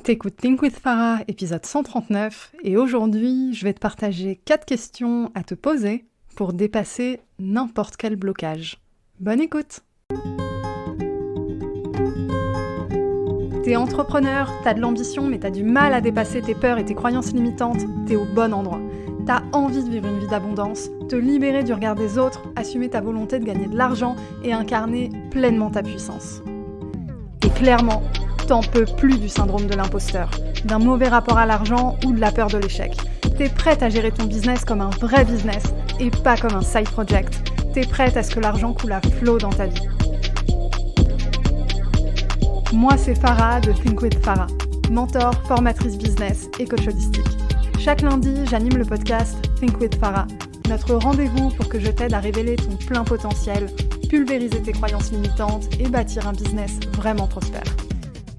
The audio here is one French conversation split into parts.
T'écoutes Think with Farah, épisode 139, et aujourd'hui, je vais te partager 4 questions à te poser pour dépasser n'importe quel blocage. Bonne écoute! T'es entrepreneur, t'as de l'ambition, mais t'as du mal à dépasser tes peurs et tes croyances limitantes, t'es au bon endroit. T'as envie de vivre une vie d'abondance, te libérer du regard des autres, assumer ta volonté de gagner de l'argent et incarner pleinement ta puissance. Et clairement, t'en peux plus du syndrome de l'imposteur, d'un mauvais rapport à l'argent ou de la peur de l'échec. T'es prête à gérer ton business comme un vrai business et pas comme un side project. T'es prête à ce que l'argent coule à flot dans ta vie. Moi, c'est Farah de Think with Farah, mentor, formatrice business et coach holistique. Chaque lundi, j'anime le podcast Think with Farah, notre rendez-vous pour que je t'aide à révéler ton plein potentiel, pulvériser tes croyances limitantes et bâtir un business vraiment prospère.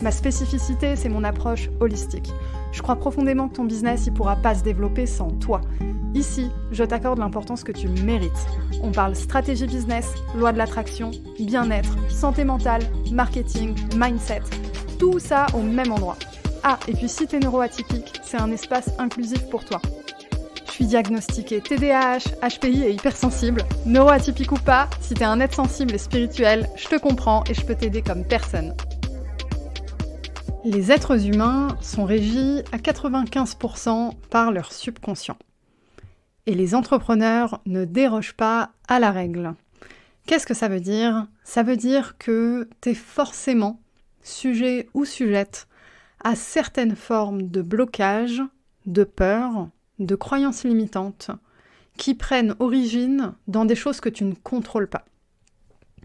Ma spécificité, c'est mon approche holistique. Je crois profondément que ton business ne pourra pas se développer sans toi. Ici, je t'accorde l'importance que tu mérites. On parle stratégie business, loi de l'attraction, bien-être, santé mentale, marketing, mindset. Tout ça au même endroit. Ah, et puis si t'es neuroatypique, c'est un espace inclusif pour toi. Je suis diagnostiquée TDAH, HPI et hypersensible. Neuroatypique ou pas, si t'es un être sensible et spirituel, je te comprends et je peux t'aider comme personne. Les êtres humains sont régis à 95% par leur subconscient. Et les entrepreneurs ne dérogent pas à la règle. Qu'est-ce que ça veut dire ? Ça veut dire que t'es forcément sujet ou sujette à certaines formes de blocage, de peur, de croyances limitantes qui prennent origine dans des choses que tu ne contrôles pas.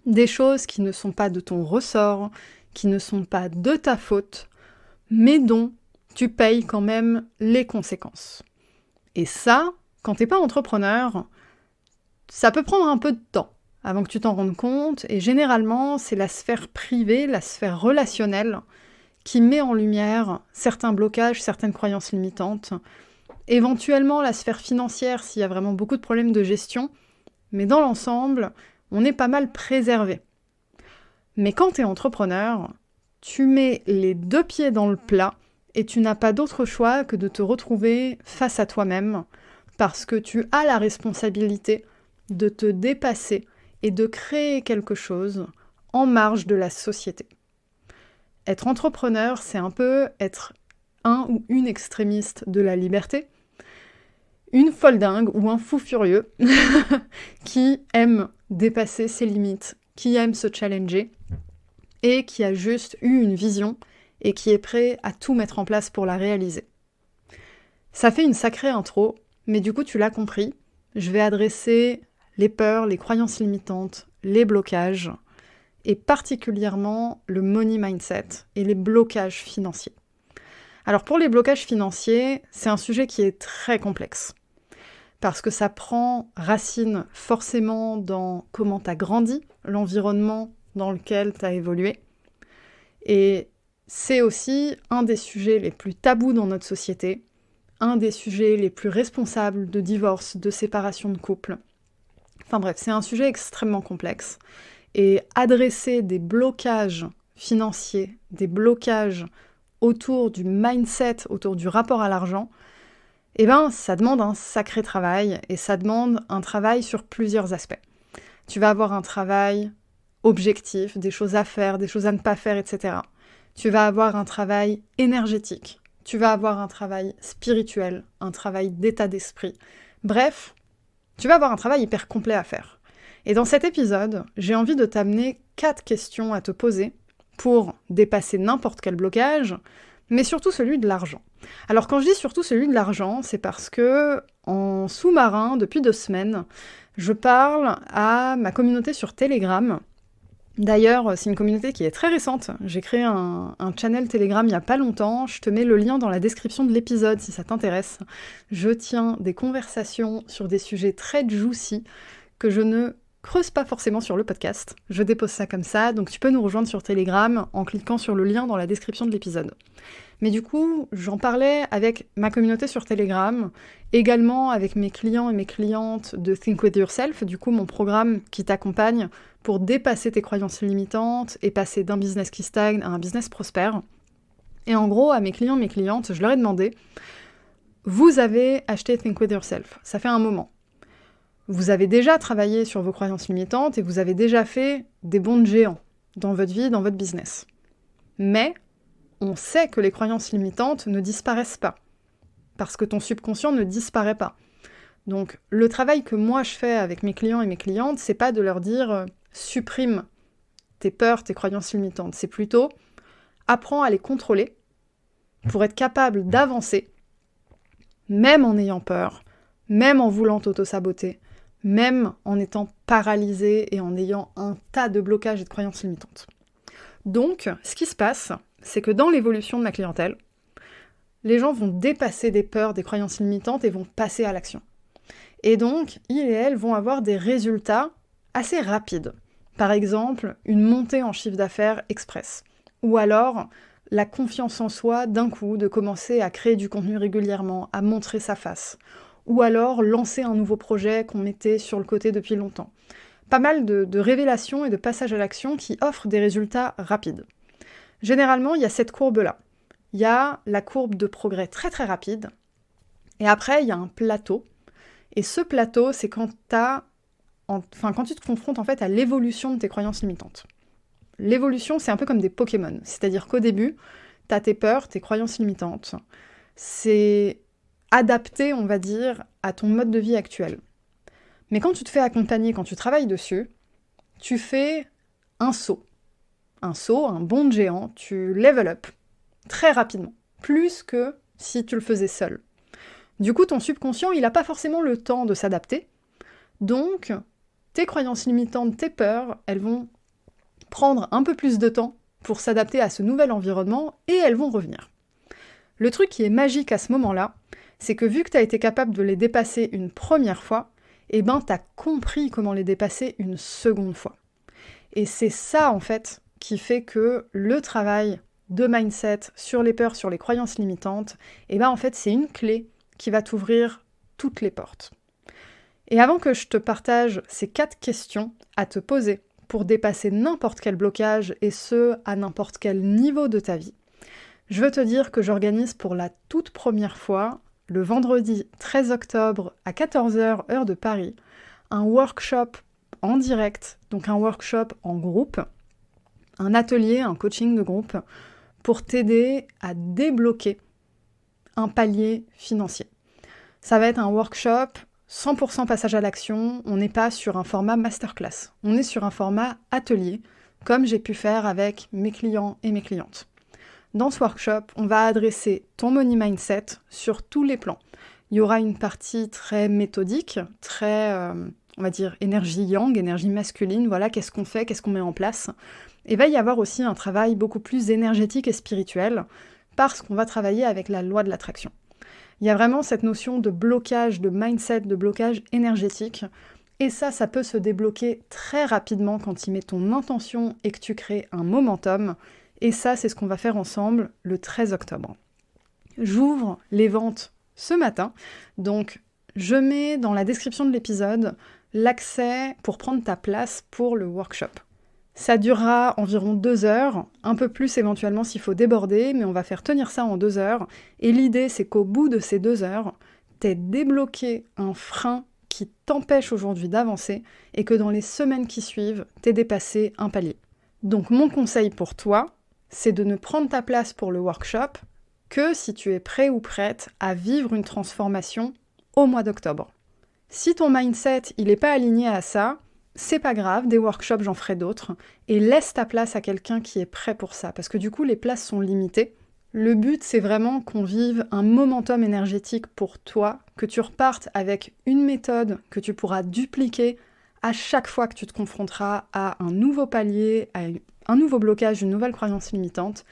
Des choses qui ne sont pas de ton ressort, qui ne sont pas de ta faute, mais dont tu payes quand même les conséquences. Et ça, quand t'es pas entrepreneur, ça peut prendre un peu de temps avant que tu t'en rendes compte, et généralement, c'est la sphère privée, la sphère relationnelle, qui met en lumière certains blocages, certaines croyances limitantes, éventuellement la sphère financière s'il y a vraiment beaucoup de problèmes de gestion, mais dans l'ensemble, on est pas mal préservé. Mais quand tu es entrepreneur, tu mets les 2 pieds dans le plat et tu n'as pas d'autre choix que de te retrouver face à toi-même parce que tu as la responsabilité de te dépasser et de créer quelque chose en marge de la société. Être entrepreneur, c'est un peu être un ou une extrémiste de la liberté, une folle dingue ou un fou furieux qui aime dépasser ses limites, qui aime se challenger et qui a juste eu une vision et qui est prêt à tout mettre en place pour la réaliser. Ça fait une sacrée intro, mais du coup tu l'as compris, je vais adresser les peurs, les croyances limitantes, les blocages, et particulièrement le money mindset et les blocages financiers. Alors pour les blocages financiers, c'est un sujet qui est très complexe, parce que ça prend racine forcément dans comment tu as grandi, l'environnement dans lequel tu as évolué, et c'est aussi un des sujets les plus tabous dans notre société, un des sujets les plus responsables de divorce, de séparation de couple. Enfin bref, c'est un sujet extrêmement complexe. Et adresser des blocages financiers, des blocages autour du mindset, autour du rapport à l'argent, ça demande un sacré travail et ça demande un travail sur plusieurs aspects. Tu vas avoir un travail objectif, des choses à faire, des choses à ne pas faire, etc. Tu vas avoir un travail énergétique, tu vas avoir un travail spirituel, un travail d'état d'esprit. Bref, tu vas avoir un travail hyper complet à faire. Et dans cet épisode, j'ai envie de t'amener 4 questions à te poser pour dépasser n'importe quel blocage, mais surtout celui de l'argent. Alors quand je dis surtout celui de l'argent, c'est parce que en sous-marin, depuis 2 semaines, je parle à ma communauté sur Telegram. D'ailleurs, c'est une communauté qui est très récente. J'ai créé un channel Telegram il n'y a pas longtemps. Je te mets le lien dans la description de l'épisode si ça t'intéresse. Je tiens des conversations sur des sujets très juicy que je ne creuse pas forcément sur le podcast. Je dépose ça comme ça, donc tu peux nous rejoindre sur Telegram en cliquant sur le lien dans la description de l'épisode. Mais du coup, j'en parlais avec ma communauté sur Telegram, également avec mes clients et mes clientes de Think With Yourself, du coup mon programme qui t'accompagne pour dépasser tes croyances limitantes et passer d'un business qui stagne à un business prospère. Et en gros, à mes clients, mes clientes, je leur ai demandé, vous avez acheté Think With Yourself, ça fait un moment. Vous avez déjà travaillé sur vos croyances limitantes et vous avez déjà fait des bonds de géant dans votre vie, dans votre business. Mais on sait que les croyances limitantes ne disparaissent pas, parce que ton subconscient ne disparaît pas. Donc le travail que moi je fais avec mes clients et mes clientes, c'est pas de leur dire supprime tes peurs, tes croyances limitantes, c'est plutôt apprends à les contrôler pour être capable d'avancer, même en ayant peur, même en voulant t'auto-saboter, même en étant paralysé et en ayant un tas de blocages et de croyances limitantes. Donc, ce qui se passe, c'est que dans l'évolution de ma clientèle, les gens vont dépasser des peurs, des croyances limitantes et vont passer à l'action. Et donc, ils et elles vont avoir des résultats assez rapides. Par exemple, une montée en chiffre d'affaires express. Ou alors, la confiance en soi d'un coup, de commencer à créer du contenu régulièrement, à montrer sa face. Ou alors, lancer un nouveau projet qu'on mettait sur le côté depuis longtemps. Pas mal de révélations et de passages à l'action qui offrent des résultats rapides. Généralement, il y a cette courbe-là. Il y a la courbe de progrès très très rapide. Et après, il y a un plateau. Et ce plateau, c'est quand tu te confrontes en fait à l'évolution de tes croyances limitantes. L'évolution, c'est un peu comme des Pokémon. C'est-à-dire qu'au début, tu as tes peurs, tes croyances limitantes. C'est adapté, on va dire, à ton mode de vie actuel. Mais quand tu te fais accompagner, quand tu travailles dessus, tu fais un saut. Un saut, un bond de géant, tu level up très rapidement. Plus que si tu le faisais seul. Du coup, ton subconscient, il n'a pas forcément le temps de s'adapter. Donc, tes croyances limitantes, tes peurs, elles vont prendre un peu plus de temps pour s'adapter à ce nouvel environnement et elles vont revenir. Le truc qui est magique à ce moment-là, c'est que vu que tu as été capable de les dépasser une première fois, tu as compris comment les dépasser une seconde fois. Et c'est ça, en fait, qui fait que le travail de mindset sur les peurs, sur les croyances limitantes, en fait, c'est une clé qui va t'ouvrir toutes les portes. Et avant que je te partage ces 4 questions à te poser pour dépasser n'importe quel blocage et ce, à n'importe quel niveau de ta vie, je veux te dire que j'organise pour la toute première fois, le vendredi 13 octobre à 14h, heure de Paris, un workshop en direct, donc un workshop en groupe, un atelier, un coaching de groupe, pour t'aider à débloquer un palier financier. Ça va être un workshop 100% passage à l'action, on n'est pas sur un format masterclass, on est sur un format atelier, comme j'ai pu faire avec mes clients et mes clientes. Dans ce workshop, on va adresser ton money mindset sur tous les plans. Il y aura une partie très méthodique, très, on va dire, énergie yang, énergie masculine, voilà, qu'est-ce qu'on fait, qu'est-ce qu'on met en place. Et va y avoir aussi un travail beaucoup plus énergétique et spirituel, parce qu'on va travailler avec la loi de l'attraction. Il y a vraiment cette notion de blocage, de mindset, de blocage énergétique. Et ça peut se débloquer très rapidement quand tu mets ton intention et que tu crées un momentum. Et ça, c'est ce qu'on va faire ensemble le 13 octobre. J'ouvre les ventes ce matin. Donc, je mets dans la description de l'épisode l'accès pour prendre ta place pour le workshop. Ça durera environ 2 heures, un peu plus éventuellement s'il faut déborder, mais on va faire tenir ça en 2 heures. Et l'idée, c'est qu'au bout de ces 2 heures, t'aies débloqué un frein qui t'empêche aujourd'hui d'avancer et que dans les semaines qui suivent, t'aies dépassé un palier. Donc mon conseil pour toi, c'est de ne prendre ta place pour le workshop que si tu es prêt ou prête à vivre une transformation au mois d'octobre. Si ton mindset, il n'est pas aligné à ça, c'est pas grave, des workshops, j'en ferai d'autres, et laisse ta place à quelqu'un qui est prêt pour ça, parce que du coup, les places sont limitées. Le but, c'est vraiment qu'on vive un momentum énergétique pour toi, que tu repartes avec une méthode que tu pourras dupliquer à chaque fois que tu te confronteras à un nouveau palier, à un nouveau blocage, une nouvelle croyance limitante,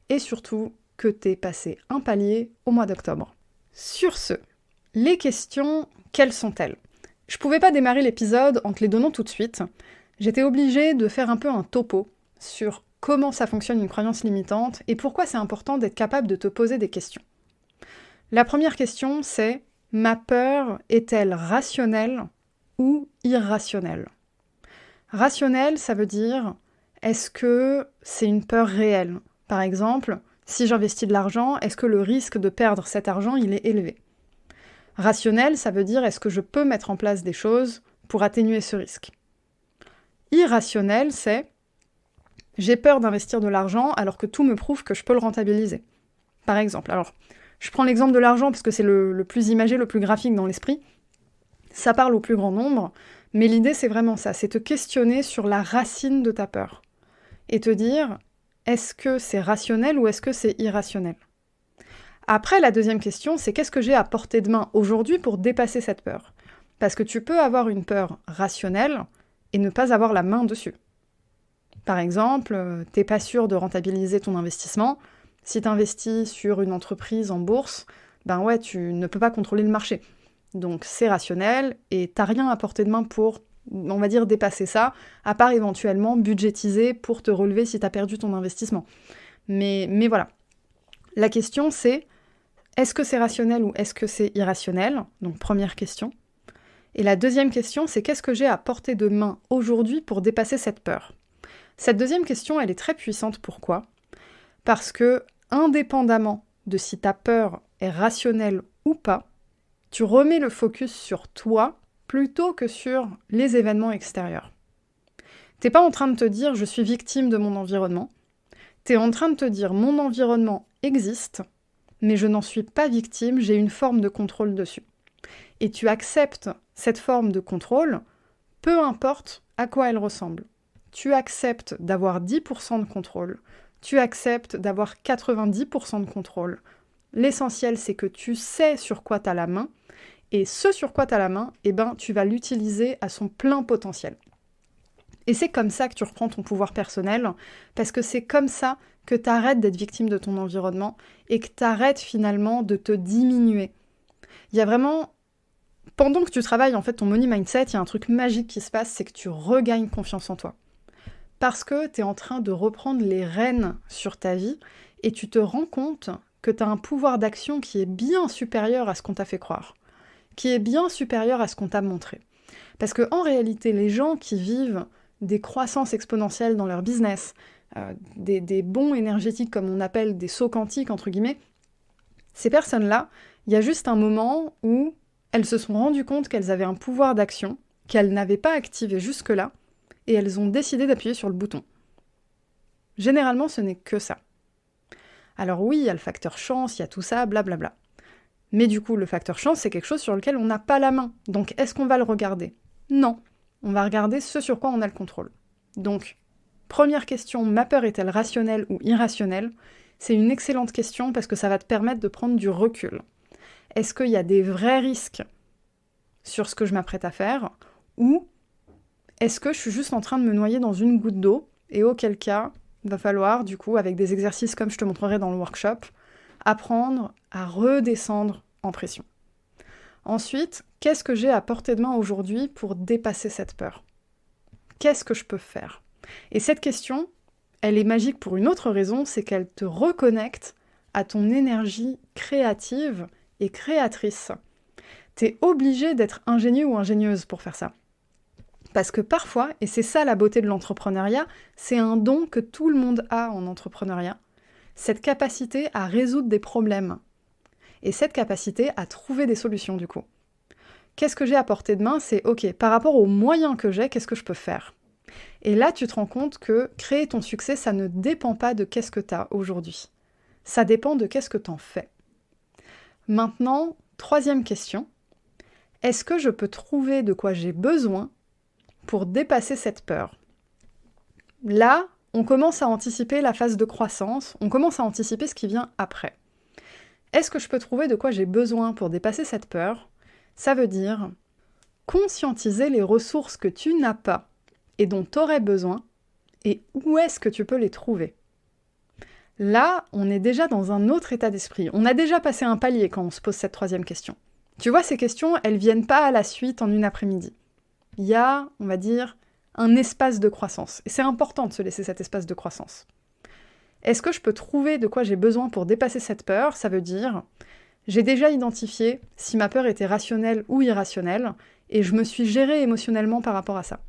et surtout que tu aies passé un palier au mois d'octobre. Sur ce, les questions, quelles sont-elles ? Je pouvais pas démarrer l'épisode en te les donnant tout de suite. J'étais obligée de faire un peu un topo sur comment ça fonctionne une croyance limitante et pourquoi c'est important d'être capable de te poser des questions. La première question, c'est « Ma peur est-elle rationnelle ou irrationnelle ?» Rationnelle, ça veut dire « Est-ce que c'est une peur réelle ?» Par exemple, Si j'investis de l'argent, est-ce que le risque de perdre cet argent, il est élevé? Rationnel, ça veut dire est-ce que je peux mettre en place des choses pour atténuer ce risque? Irrationnel, c'est j'ai peur d'investir de l'argent alors que tout me prouve que je peux le rentabiliser. Par exemple, alors je prends l'exemple de l'argent parce que c'est le plus imagé, le plus graphique dans l'esprit. Ça parle au plus grand nombre, mais l'idée c'est vraiment ça, c'est te questionner sur la racine de ta peur. Et te dire, est-ce que c'est rationnel ou est-ce que c'est irrationnel? Après, la deuxième question, c'est qu'est-ce que j'ai à portée de main aujourd'hui pour dépasser cette peur? Parce que tu peux avoir une peur rationnelle et ne pas avoir la main dessus. Par exemple, t'es pas sûr de rentabiliser ton investissement. Si tu investis sur une entreprise en bourse, ben ouais, tu ne peux pas contrôler le marché. Donc c'est rationnel et t'as rien à portée de main pour, on va dire, dépasser ça, à part éventuellement budgétiser pour te relever si t'as perdu ton investissement. Mais voilà. La question c'est, est-ce que c'est rationnel ou est-ce que c'est irrationnel? Donc première question. Et la deuxième question, c'est qu'est-ce que j'ai à portée de main aujourd'hui pour dépasser cette peur? Cette deuxième question, elle est très puissante. Pourquoi? Parce que, indépendamment de si ta peur est rationnelle ou pas, tu remets le focus sur toi plutôt que sur les événements extérieurs. T'es pas en train de te dire « je suis victime de mon environnement ». T'es en train de te dire « mon environnement existe, mais je n'en suis pas victime, j'ai une forme de contrôle dessus ». Et tu acceptes cette forme de contrôle, peu importe à quoi elle ressemble. Tu acceptes d'avoir 10% de contrôle, tu acceptes d'avoir 90% de contrôle. L'essentiel, c'est que tu sais sur quoi tu as la main, et ce sur quoi tu as la main, tu vas l'utiliser à son plein potentiel. Et c'est comme ça que tu reprends ton pouvoir personnel, parce que c'est comme ça que tu arrêtes d'être victime de ton environnement, et que tu arrêtes finalement de te diminuer. Il y a vraiment... Pendant que tu travailles en fait ton money mindset, il y a un truc magique qui se passe, c'est que tu regagnes confiance en toi. Parce que tu es en train de reprendre les rênes sur ta vie et tu te rends compte que tu as un pouvoir d'action qui est bien supérieur à ce qu'on t'a fait croire, qui est bien supérieur à ce qu'on t'a montré. Parce qu'en réalité, les gens qui vivent des croissances exponentielles dans leur business, des bons énergétiques comme on appelle des sauts quantiques, entre guillemets, ces personnes-là, il y a juste un moment où elles se sont rendues compte qu'elles avaient un pouvoir d'action qu'elles n'avaient pas activé jusque-là, et elles ont décidé d'appuyer sur le bouton. Généralement, ce n'est que ça. Alors oui, il y a le facteur chance, il y a tout ça, blablabla. Mais du coup, le facteur chance, c'est quelque chose sur lequel on n'a pas la main. Donc, est-ce qu'on va le regarder? Non. On va regarder ce sur quoi on a le contrôle. Donc, première question, ma peur est-elle rationnelle ou irrationnelle? C'est une excellente question parce que ça va te permettre de prendre du recul. Est-ce qu'il y a des vrais risques sur ce que je m'apprête à faire? Ou est-ce que je suis juste en train de me noyer dans une goutte d'eau? Et auquel cas, il va falloir, du coup, avec des exercices comme je te montrerai dans le workshop, apprendre à redescendre en pression. Ensuite, qu'est-ce que j'ai à portée de main aujourd'hui pour dépasser cette peur? Qu'est-ce que je peux faire? Et cette question, elle est magique pour une autre raison, c'est qu'elle te reconnecte à ton énergie créative et créatrice. T'es obligé d'être ingénieux ou ingénieuse pour faire ça. Parce que parfois, et c'est ça la beauté de l'entrepreneuriat, c'est un don que tout le monde a en entrepreneuriat, cette capacité à résoudre des problèmes. Et cette capacité à trouver des solutions du coup. Qu'est-ce que j'ai à portée de main? C'est ok, par rapport aux moyens que j'ai, qu'est-ce que je peux faire? Et là, tu te rends compte que créer ton succès, ça ne dépend pas de qu'est-ce que tu as aujourd'hui. Ça dépend de qu'est-ce que tu en fais. Maintenant, troisième question. Est-ce que je peux trouver de quoi j'ai besoin pour dépasser cette peur? Là, on commence à anticiper la phase de croissance, on commence à anticiper ce qui vient après. Est-ce que je peux trouver de quoi j'ai besoin pour dépasser cette peur? Ça veut dire conscientiser les ressources que tu n'as pas et dont tu aurais besoin, et où est-ce que tu peux les trouver? Là, on est déjà dans un autre état d'esprit. On a déjà passé un palier quand on se pose cette troisième question. Tu vois, ces questions, elles viennent pas à la suite en une après-midi. Il y a, on va dire, un espace de croissance. Et c'est important de se laisser cet espace de croissance. Est-ce que je peux trouver de quoi j'ai besoin pour dépasser cette peur? Ça veut dire, j'ai déjà identifié si ma peur était rationnelle ou irrationnelle, et je me suis gérée émotionnellement par rapport à ça.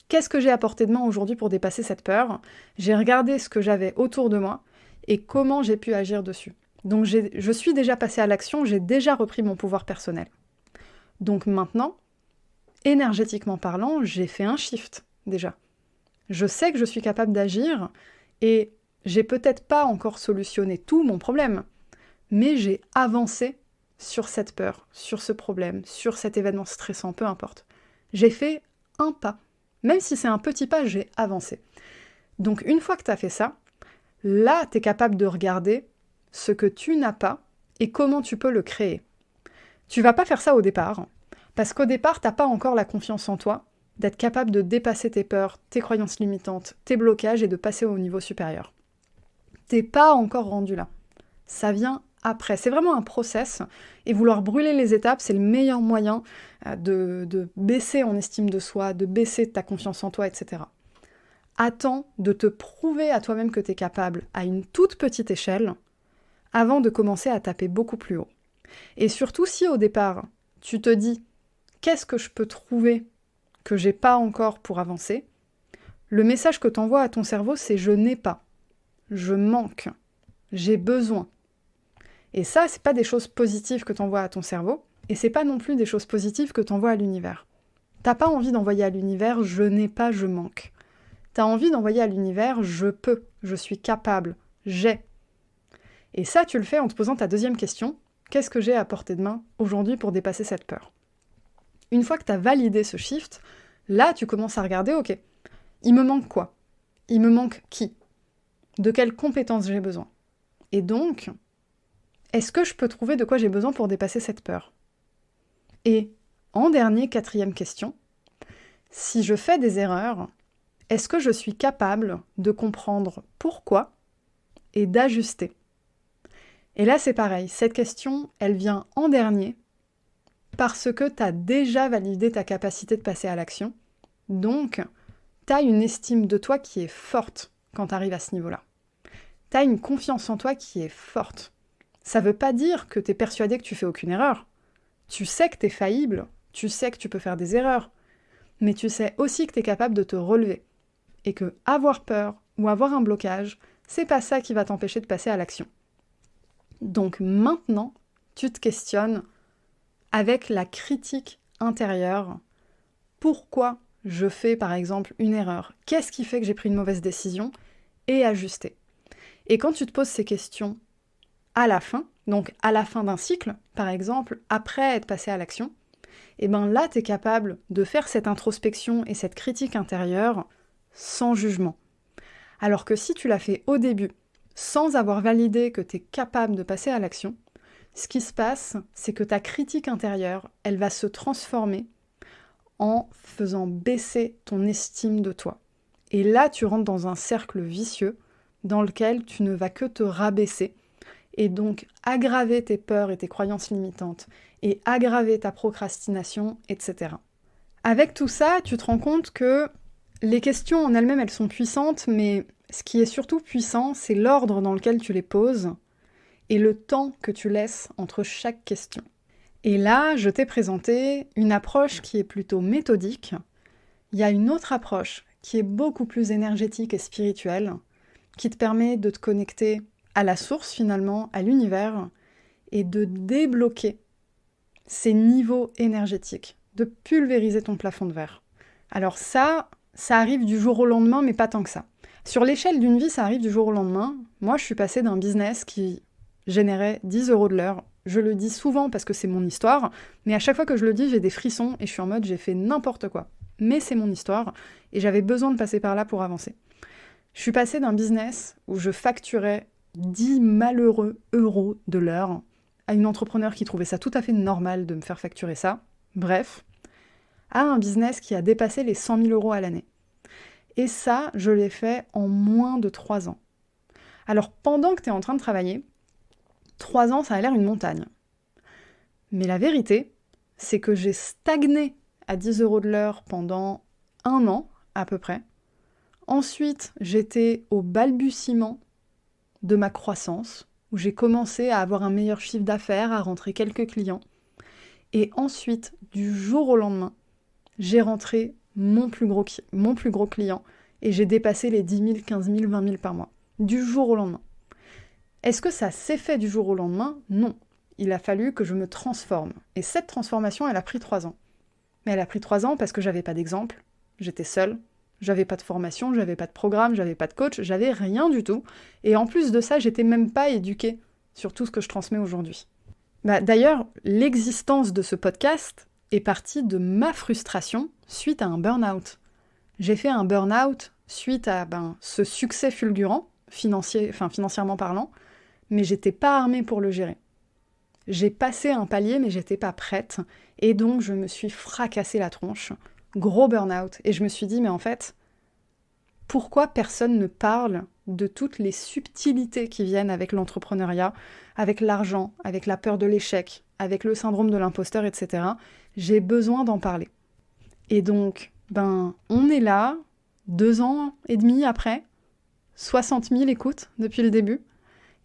Qu'est-ce que j'ai à portée de main aujourd'hui pour dépasser cette peur? J'ai regardé ce que j'avais autour de moi, et comment j'ai pu agir dessus. Donc je suis déjà passée à l'action, j'ai déjà repris mon pouvoir personnel. Donc maintenant, énergétiquement parlant, j'ai fait un shift déjà. Je sais que je suis capable d'agir et j'ai peut-être pas encore solutionné tout mon problème, mais j'ai avancé sur cette peur, sur ce problème, sur cet événement stressant, peu importe. J'ai fait un pas. Même si c'est un petit pas, j'ai avancé. Donc une fois que tu as fait ça, là, tu es capable de regarder ce que tu n'as pas et comment tu peux le créer. Tu vas pas faire ça au départ, parce qu'au départ, t'as pas encore la confiance en toi, d'être capable de dépasser tes peurs, tes croyances limitantes, tes blocages et de passer au niveau supérieur. T'es pas encore rendu là. Ça vient après. C'est vraiment un process, et vouloir brûler les étapes, c'est le meilleur moyen de baisser en estime de soi, de baisser ta confiance en toi, etc. Attends de te prouver à toi-même que t'es capable à une toute petite échelle, avant de commencer à taper beaucoup plus haut. Et surtout si au départ, tu te dis « qu'est-ce que je peux trouver que j'ai pas encore pour avancer ?» Le message que t'envoies à ton cerveau, c'est « je n'ai pas, je manque, j'ai besoin ». Et ça, c'est pas des choses positives que t'envoies à ton cerveau, et c'est pas non plus des choses positives que t'envoies à l'univers. T'as pas envie d'envoyer à l'univers « je n'ai pas, je manque ». T'as envie d'envoyer à l'univers « je peux, je suis capable, j'ai ». Et ça, tu le fais en te posant ta deuxième question. Qu'est-ce que j'ai à portée de main aujourd'hui pour dépasser cette peur ? Une fois que tu as validé ce shift, là, tu commences à regarder, ok, il me manque quoi ? Il me manque qui ? De quelles compétences j'ai besoin ? Et donc, est-ce que je peux trouver de quoi j'ai besoin pour dépasser cette peur ? Et en dernier, quatrième question, si je fais des erreurs, est-ce que je suis capable de comprendre pourquoi et d'ajuster ? Et là, c'est pareil, cette question, elle vient en dernier parce que tu as déjà validé ta capacité de passer à l'action. Donc, tu as une estime de toi qui est forte quand tu arrives à ce niveau-là. Tu as une confiance en toi qui est forte. Ça veut pas dire que tu es persuadé que tu fais aucune erreur. Tu sais que tu es faillible, tu sais que tu peux faire des erreurs, mais tu sais aussi que tu es capable de te relever. Et que avoir peur ou avoir un blocage, c'est pas ça qui va t'empêcher de passer à l'action. Donc maintenant, tu te questionnes avec la critique intérieure. Pourquoi je fais par exemple une erreur ? Qu'est-ce qui fait que j'ai pris une mauvaise décision ? Et ajuster. Et quand tu te poses ces questions à la fin, donc à la fin d'un cycle, par exemple, après être passé à l'action, et bien là, tu es capable de faire cette introspection et cette critique intérieure sans jugement. Alors que si tu l'as fait au début, sans avoir validé que tu es capable de passer à l'action, ce qui se passe, c'est que ta critique intérieure, elle va se transformer en faisant baisser ton estime de toi. Et là, tu rentres dans un cercle vicieux dans lequel tu ne vas que te rabaisser et donc aggraver tes peurs et tes croyances limitantes et aggraver ta procrastination, etc. Avec tout ça, tu te rends compte que les questions en elles-mêmes, elles sont puissantes, mais ce qui est surtout puissant, c'est l'ordre dans lequel tu les poses et le temps que tu laisses entre chaque question. Et là, je t'ai présenté une approche qui est plutôt méthodique. Il y a une autre approche qui est beaucoup plus énergétique et spirituelle, qui te permet de te connecter à la source finalement, à l'univers, et de débloquer ces niveaux énergétiques, de pulvériser ton plafond de verre. Alors ça arrive du jour au lendemain, mais pas tant que ça. Sur l'échelle d'une vie, ça arrive du jour au lendemain. Moi, je suis passée d'un business qui générait 10 € de l'heure. Je le dis souvent parce que c'est mon histoire, mais à chaque fois que je le dis, j'ai des frissons et je suis en mode j'ai fait n'importe quoi. Mais c'est mon histoire et j'avais besoin de passer par là pour avancer. Je suis passée d'un business où je facturais 10 malheureux euros de l'heure à une entrepreneur qui trouvait ça tout à fait normal de me faire facturer ça. Bref, à un business qui a dépassé les 100 000 € à l'année. Et ça, je l'ai fait en moins de 3 ans. Alors pendant que tu es en train de travailler, 3 ans, ça a l'air une montagne. Mais la vérité, c'est que j'ai stagné à 10 € de l'heure pendant 1 an, à peu près. Ensuite, j'étais au balbutiement de ma croissance, où j'ai commencé à avoir un meilleur chiffre d'affaires, à rentrer quelques clients. Et ensuite, du jour au lendemain, j'ai rentré mon plus gros client et j'ai dépassé les 10 000, 15 000, 20 000 par mois. Du jour au lendemain. Est-ce que ça s'est fait du jour au lendemain? Non. Il a fallu que je me transforme. Et cette transformation, elle a pris 3 ans. Mais elle a pris 3 ans parce que j'avais pas d'exemple, j'étais seule, j'avais pas de formation, j'avais pas de programme, j'avais pas de coach, j'avais rien du tout. Et en plus de ça, j'étais même pas éduquée sur tout ce que je transmets aujourd'hui. D'ailleurs, l'existence de ce podcast est partie de ma frustration suite à un burn-out. J'ai fait un burn-out suite à ce succès fulgurant, financièrement parlant, mais j'étais pas armée pour le gérer. J'ai passé un palier, mais j'étais pas prête, et donc je me suis fracassé la tronche, gros burn-out, et je me suis dit, mais en fait, pourquoi personne ne parle de toutes les subtilités qui viennent avec l'entrepreneuriat, avec l'argent, avec la peur de l'échec, avec le syndrome de l'imposteur, etc. J'ai besoin d'en parler. Et donc, on est là, 2 ans et demi après, 60 000 écoutes depuis le début,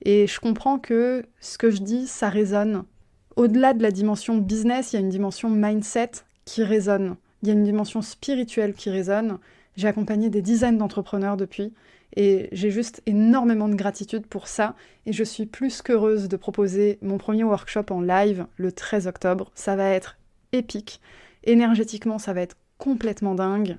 et je comprends que ce que je dis, ça résonne. Au-delà de la dimension business, il y a une dimension mindset qui résonne. Il y a une dimension spirituelle qui résonne. J'ai accompagné des dizaines d'entrepreneurs depuis, et j'ai juste énormément de gratitude pour ça, et je suis plus qu'heureuse de proposer mon premier workshop en live le 13 octobre. Ça va être épique. Énergétiquement, ça va être complètement dingue,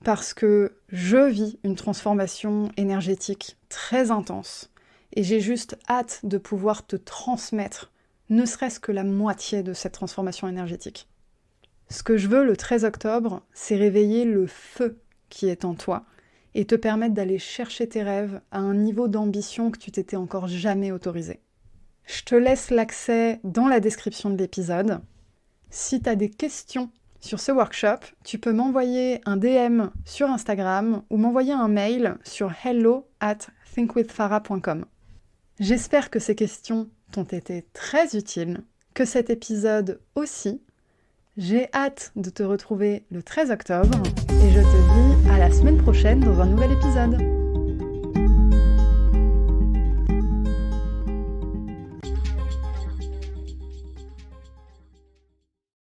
parce que je vis une transformation énergétique très intense, et j'ai juste hâte de pouvoir te transmettre ne serait-ce que la moitié de cette transformation énergétique. Ce que je veux le 13 octobre, c'est réveiller le feu qui est en toi et te permettre d'aller chercher tes rêves à un niveau d'ambition que tu t'étais encore jamais autorisé. Je te laisse l'accès dans la description de l'épisode. Si tu as des questions sur ce workshop, tu peux m'envoyer un DM sur Instagram ou m'envoyer un mail sur hello@thinkwithfarah.com. J'espère que ces questions t'ont été très utiles, que cet épisode aussi. J'ai hâte de te retrouver le 13 octobre et je te dis à la semaine prochaine dans un nouvel épisode.